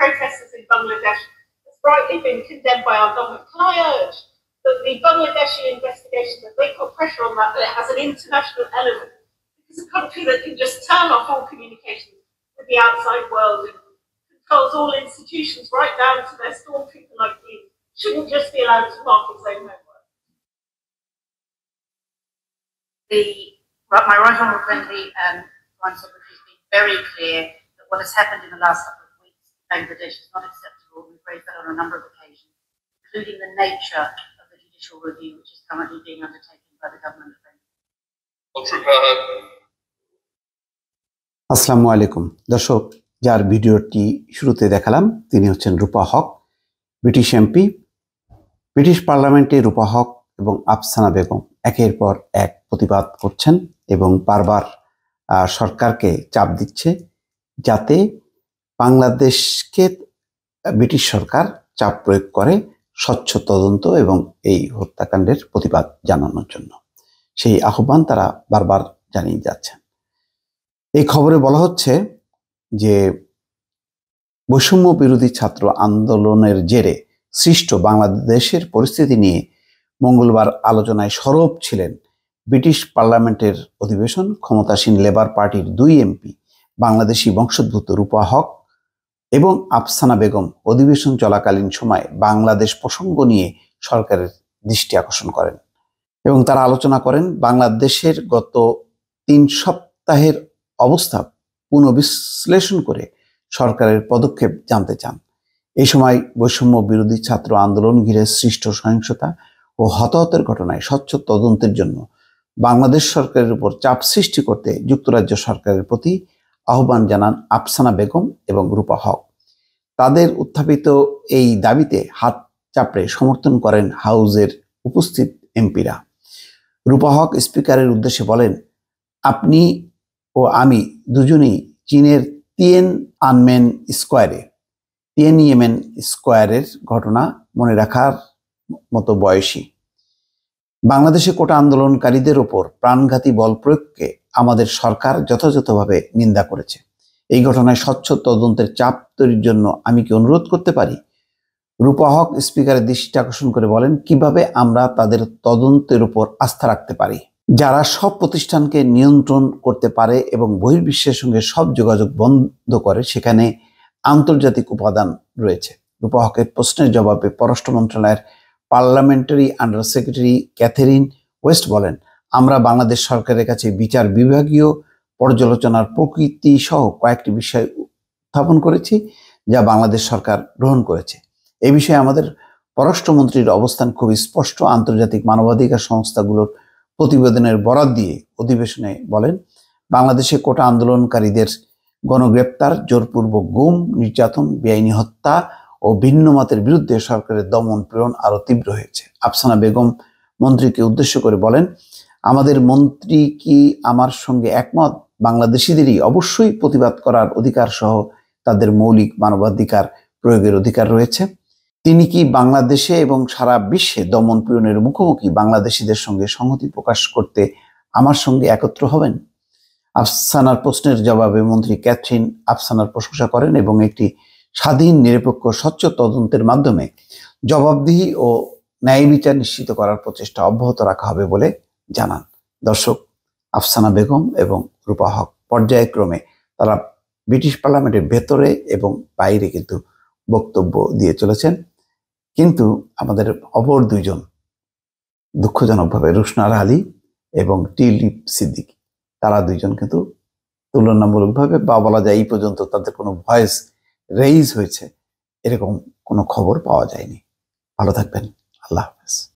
protesters in Bangladesh has rightly been condemned by our government. Can I urge that the Bangladeshi investigation, that they put pressure on that it has an international element? It's a country that can just turn off all communications with the outside world and controls all institutions right down to their stormtrooper like you. Shouldn't just be allowed to mark its own homework. My right honourable friend, the Foreign Secretary, has been very clear that what has happened in the last couple of weeks in Bangladesh is not acceptable. We've raised that on a number of occasions, including the nature of the judicial review which is currently being undertaken by the government of Bangladesh. আসসালামু আলাইকুম দর্শক, যার ভিডিওটি শুরুতে দেখালাম তিনি হচ্ছেন রূপা হক, British MP. British পার্লামেন্টে রূপা হক এবং আফসানা বেগম একের পর এক প্রতিবাদ করছেন এবং বারবার সরকারকে চাপ দিচ্ছে যাতে বাংলাদেশকে ব্রিটিশ সরকার চাপ প্রয়োগ করে স্বচ্ছ তদন্ত এবং এই হত্যাকাণ্ডের প্রতিবাদ জানানোর জন্য। সেই আহ্বান তারা বারবার জানিয়ে যাচ্ছেন। এই খবরে বলা হচ্ছে যে বৈষম্য বিরোধী ছাত্র আন্দোলনের জেরে সৃষ্ট বাংলাদেশের পরিস্থিতি নিয়ে মঙ্গলবার আলোচনায় সরব ছিলেন ব্রিটিশ পার্লামেন্টের অধিবেশন ক্ষমতাসীন লেবার পার্টির দুই এমপি বাংলাদেশি বংশোদ্ভূত রূপা হক এবং আফসানা বেগম। অধিবেশন চলাকালীন সময় বাংলাদেশ প্রসঙ্গ নিয়ে সরকারের দৃষ্টি আকর্ষণ করেন এবং তারা আলোচনা করেন বাংলাদেশের গত 3 সপ্তাহের অবস্থা পুনঃবিশ্লেষণ করে সরকারের পদক্ষেপ জানতে চান। এই সময় বৈষম্য বিরোধী ছাত্র আন্দোলন ঘিরে সৃষ্ট সহিংসতা ও হতাহতের ঘটনায় স্বচ্ছ তদন্তের জন্য বাংলাদেশ সরকারের উপর চাপ সৃষ্টি করতে যুক্তরাজ্য সরকারের প্রতি আহ্বান জানান আফসানা বেগম এবং রূপা হক। তাদের উত্থাপিত এই দাবিতে হাত চাপড়ে সমর্থন করেন হাউজের উপস্থিত এমপিরা। রূপা হক স্পিকারের উদ্দেশ্যে বলেন, আপনি ও আমি দুজনেই চীনের তিয়ানইয়েমেন স্কোয়ারের ঘটনা মনে রাখার মতো বয়সী। বাংলাদেশে কোটা আন্দোলনকারীদের ওপর প্রাণঘাতী বল প্রয়োগকে আমাদের সরকার যথাযথভাবে নিন্দা করেছে। এই ঘটনায় স্বচ্ছ তদন্তের চাপ তৈরির জন্য আমি কি অনুরোধ করতে পারি? রূপা হক স্পিকারের দৃষ্টি আকর্ষণ করে বলেন, কিভাবে আমরা তাদের তদন্তের উপর আস্থা রাখতে পারি যারা সব প্রতিষ্ঠানকে নিয়ন্ত্রণ করতে পারে এবং বহির্বিশ্বের সঙ্গে সব যোগাযোগ বন্ধ করে, সেখানে আন্তর্জাতিক উপাদান রয়েছে। রূপা হকের প্রশ্নের জবাবে পররাষ্ট্র মন্ত্রণালয়ের parliamentary under secretary Catherine West বলেন, আমরা বাংলাদেশ সরকারের কাছে বিচার বিভাগীয় পর্যালোচনার প্রকৃতি সহ কয়েকটি বিষয় উত্থাপন করেছি যা বাংলাদেশ সরকার গ্রহণ করেছে। এই বিষয়ে আমাদের পররাষ্ট্রমন্ত্রীর অবস্থান খুবই স্পষ্ট। আন্তর্জাতিক মানবাধিকার সংস্থাগুলোর প্রতিবেদনের বরাত দিয়ে অধিবেশনে বলেন, বাংলাদেশে কোটা আন্দোলনকারীদের গণগ্রেপ্তার, জোরপূর্বক গুম, নির্যাতন, বেআইনি হত্যা ও ভিন্ন মতের বিরুদ্ধে সরকারের দমন পীড়ন আরো তীব্র হয়েছে। আফসানা বেগম মন্ত্রীকে উদ্দেশ্য করে বলেন, আমাদের মন্ত্রী কি আমার সঙ্গে একমত? বাংলাদেশিদেরই অবশ্যই প্রতিবাদ করার অধিকার সহ তাদের মৌলিক মানবাধিকার প্রয়োগের অধিকার রয়েছে। তিনি কি বাংলাদেশে এবং সারা বিশ্বে দমন পীড়নের মুখোমুখি বাংলাদেশিদের সঙ্গে সংহতি প্রকাশ করতে আমার সঙ্গে একত্র হবেন? আফসানার প্রশ্নের জবাবে মন্ত্রী ক্যাথরিন আফসানার প্রশংসা করেন এবং একটি স্বাধীন, নিরপেক্ষ, স্বচ্ছ তদন্তের মাধ্যমে জবাবদিহি ও ন্যায় বিচার নিশ্চিত করার প্রচেষ্টা অব্যাহত রাখা হবে বলে জানান। দর্শক, আফসানা বেগম এবং রূপা হক পর্যায়ক্রমে তারা ব্রিটিশ পার্লামেন্টের ভেতরে এবং বাইরে কিন্তু বক্তব্য দিয়ে চলেছেন, কিন্তু আমাদের অপর দুইজন দুঃখজনকভাবে রুশনার আলী এবং টিউলিপ সিদ্দিকী, তারা দুইজন কিন্তু তুলনামূলকভাবে বা বলা যায় এই পর্যন্ত তাদের কোনো ভয়েস রেইজ হয়েছে এরকম কোনো খবর পাওয়া যায়নি। ভালো থাকবেন। আল্লাহ হাফেজ।